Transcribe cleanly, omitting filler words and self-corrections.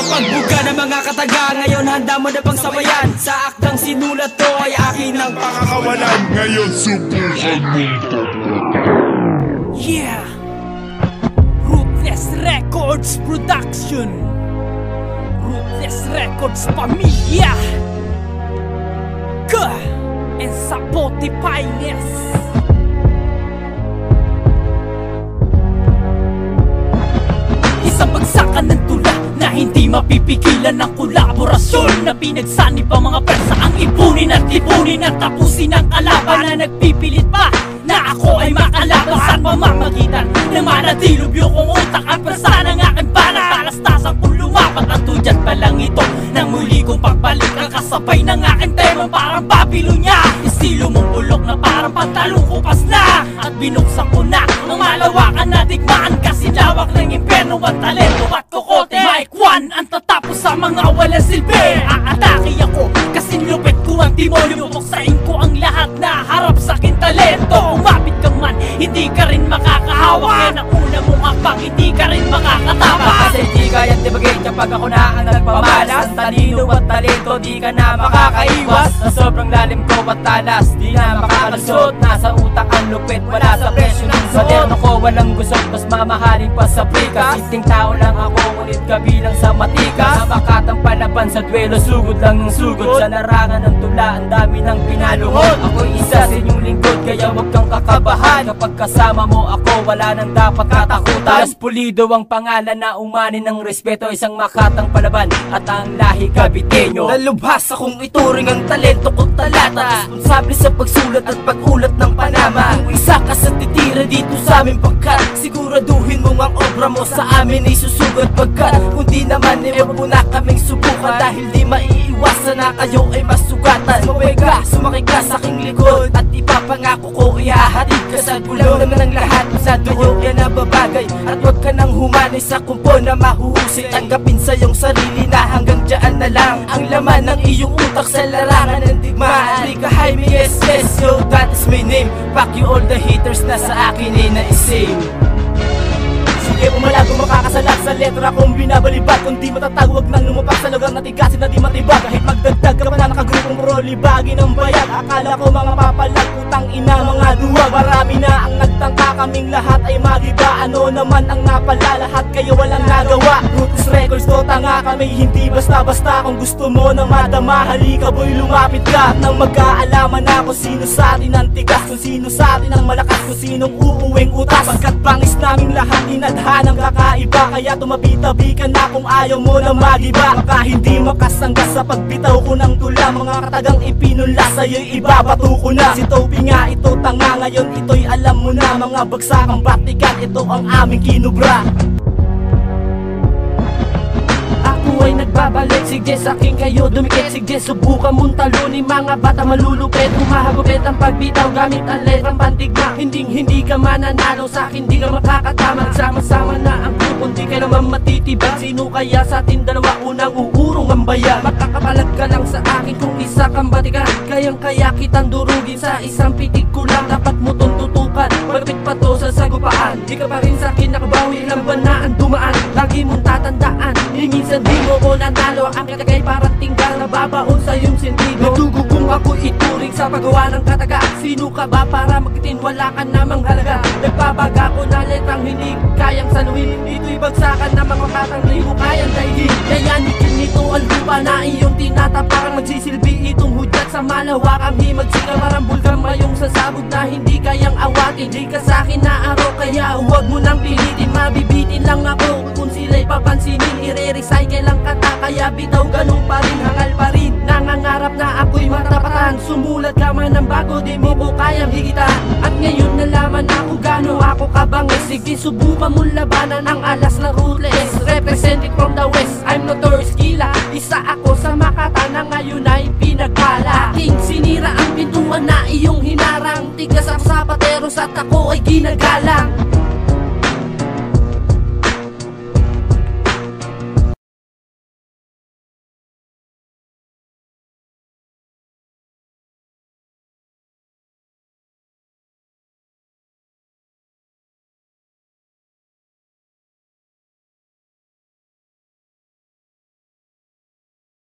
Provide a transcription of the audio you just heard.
pagbuga ng mga kataga. Ngayon handa mo na bang sabayan? Sa akdang sinulat to ay akin ang pakakawalan. Ngayon subukan mo. Yeah! Ruthless Records Production, Ruthless Records Pamilya and Spotify, yes. Isang bagsakan ng tula na hindi mapipigilan ng kolaborasyon, na pinagsanib ang mga persa ang ipunin at tapusin ang kalaban na nagpipilit pa na ako ay makalaban sa pamamagitan ng manadilubyo kong utak at persa ng aking banat. Talastasan kong lumapat at tuyat pa lang ito nang muli kong pagbalik ang kasabay ng aking tema. Parang Babylonia, estilo mong bulok na parang pantalong kupas na, at binuksan ko na ang malawakan na digmaan. Kasi lawak ng imperno at talento at kokote. Mic 1 ang tatapos sa mga walang silbi. Aatake ako kasi lupit ko ang demonyo. Buksain ko ang lahat na harap sa aking talento. Umapit ka man, hindi ka rin makakahawak. Yan ang una mong hakbang, hindi ka rin makakatapak. Kasi di kaya tibagin kapag ako na ang nagpamalas. Talino at talento, di ka na makakaiwas. Sa sobrang lalim ko at talas, di na makakalusot. Nasa utak ang lupit, wala sa presyo ng moderno ko. Walang gusot, mas mamahalin pa sa prikas. Simpleng tao lang ako, ngunit kabilang sa matikas. Sa makatang palaban sa duelo, sugod lang ng sugod. Sa larangan ng tula, ang dami ng pinaluhod. Ako'y isa sa inyong lingkod, kaya huwag kang kakabahan. Kapag kasama mo ako, wala nang dapat katakutan. Talas pulido ang pangalan na umani ng respeto. Isang makatang palaban at ang lahi Caviteño. Nalubhas akong ituring ang talento ko talata, responsable sa pagsulat at pagulat ng Panama. Kung isa ka sa titira dito sa amin pagkat siguraduhin mo ang obra mo sa amin ay susugat. Pagkat kung di naman wag mo na kaming subukan, dahil di maiiwasan na kayo ay masugatan. Sumabay ka, sumakay ka sa aking likod, at ipapangako ko ihahatid ka sa gulong. Naman ang lahat sa duyo yan na babagay, at wag ka nang humanay sa kumpo na mahuhusay. Tanggapin sa iyong sarili na hanggang dyan na lang ang laman ng iyong utak sa larangan ng digmaan. Di ka Jaime, yes, yes, yo, that is my name. Fuck you all the haters na sa akin ay naisame. Sige, umalago makakasalag sa letra kong binabalibag. Kung di matatag, huwag nang lumapak sa lugar na tigasin na di matibag. Kahit magdagdag ka pa na nakagrupong prolibagin ng bayag. Akala ko mga papalag, putang ina mga duwag. Marami na ang nagtangka, kaming lahat ay magiba. Ano naman ang napala, lahat kayo walang nagawa. Ruthless Records to, tanga kami, hindi basta-basta. Kung gusto mo na madama, halika boy, lumapit ka. At nang mag-aalaman na kung sino sa atin ang tigas, kung sino sa atin ang malakas, kung sinong uuwing utas. Pagkat bangis naming lahat inadhanang kakaiba, kaya tumabi-tabi ka na kung ayaw mo na magiba. Baka hindi makasangga sa pagbitaw ko ng tula, mga katagang ipinunla sa'yo'y ibabato ko na. Si Toby nga ito tanga, ngayon ito'y alam mo na. Mga bagsakang batikan, ito ang aming kinubra. Ako ay nagbabalik, sige sa'kin kayo dumikit. Sige subukan mong talunin, mga bata malulupit. Humahagupit ang pagbitaw gamit ang letrang pandigma. Hindi ka mananalo sa'kin, di ka makakatama. Nagsama-sama na ang grupo, di ka naman matitibag. Sino kaya sa atin dalawa unang uurong ang bayan? Makakapalag ka lang sa akin kung isa kang batikan. Kayang-kaya kitang durugin sa isang pitik ko lang. Dapat mo tong tutukan, magpit pa to sa sagupaan. Di ka pa rin sa'kin nakabawi, ilang buwan na ang dumaan. Lagi mong tatandaan, minsan di mo ko nanalo. Ang katagay parang tinggal na babaon sa iyong sentido. Natugo kung ako ituring sa paggawa ng kataga. Sino ka ba para magkitin, wala ka namang halaga. Nagbabaga ko na letrang hindi kayang saluhin. Ito'y bagsakan na mga katang di mo kayang daigin. Kayanikin nito ang lupa na iyong tinataparang magsisilbi itong hudyat sa malawakang himag. Sila marambul ka mayong sasabog na hindi kayang awatin. Di ka sa'kin na araw, kaya huwag mo nang pilitin. Mabibitin lang ako kung sila'y papansinin. I-recycle lang kata, kaya bitaw ganun pa rin, hangal pa rin. Nangangarap na ako'y matapatan. Sumulat ka man ng bago, di mo ko kayang higitan. At ngayon nalaman na kung gano'n ako kabangis. Sige subukan mong labanan ang alas na ruthless. Represented from the west, I'm Notorious Killa. Isa ako sa Makata na ngayon ay pinagpala. Aking sinira ang pintuan na iyong hinarang. Tigas ako sa pateros at ako ay ginagalang.